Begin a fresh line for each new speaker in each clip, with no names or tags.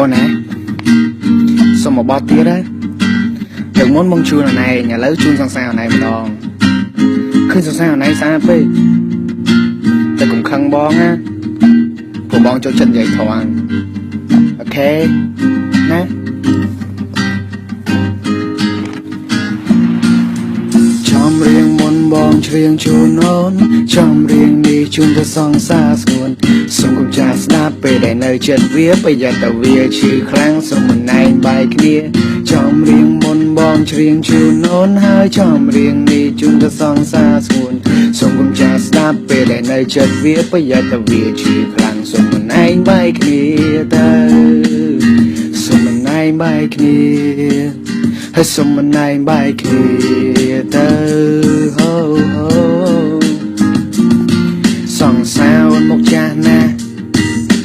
អូនណាសុំមកបោះទៀតណាទឹកមុនបងជូនអណៃឥឡូវជូនសង្សារអណៃម្ដងឃើញសង្សារអណៃស្អាតពេកតែកុំខឹងបងណាព្រោះបងចូលចិត្តនិយាយត្រង់អូខេណាចំរៀងមុនបងច្រៀងជូនអូនចំរៀងនេះជូនទៅសងសាស្ងួនសូមកុំចាស់ស្ដាប់ពេលដែលនៅចិត្តវាប្រយ័ត្នតែវាឈឺខ្លាំងសូមមិនណែងបែកគ្នាចំរៀងមុនបងច្រៀងជូនអូនហើយចំរៀងនេះជូនទៅសងសាស្ងួនសូមកុំចាស់ស្ដាប់ពេលដែលនៅចិត្តវាប្រយ័ត្នតែវាឈឺខ្លាំងសូមមិនណែងបែកគ្នាទៅសូមមិនណែងបែកគ្នាហើយសុំមិនណែងបែកគ្នាទៅសងសាវមកចាស់ណាស់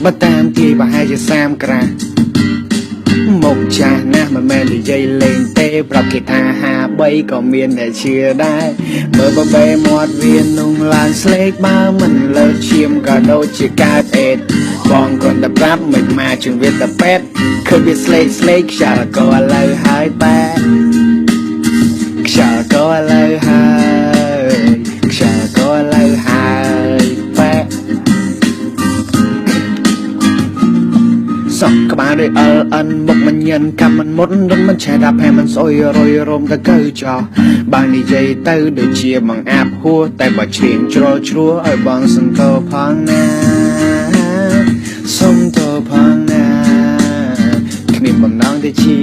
បើតាមគេប្រហែលជា30ក្រាស់មកចាស់ណាស់មិនមែននិយាយលេងទេប្រាប់គេថា53ក៏មានតែជឿដែរមើលបបេមាត់វាนุ่งឡើងស្លេកបើមិនលើឈាមក៏ដូចជាកើតអេតបងគាត់តែប្រាប់មិនមកជើងវាតែពេទ្យឃើញវាស្លេកខ្យល់ក៏ឥឡូវហើយបែខ្យល់ក៏ឥឡូវហើយខ្យល់ក៏ឥឡូវហើយបែសក់ក្បាលដូចLNមុខមិនញ៉ាំកម្មមិនមុតរំមិនឆែដាប់ហែមិនស្អុយរយរំទៅកើចោបើនិយាយទៅដូចជាបងអាប់ហួរតែបើច្រៀងជ្រុលជ្រួឲ្យបងសន្តោផងណាសុំតផងណាគ្មានបំណងទេជា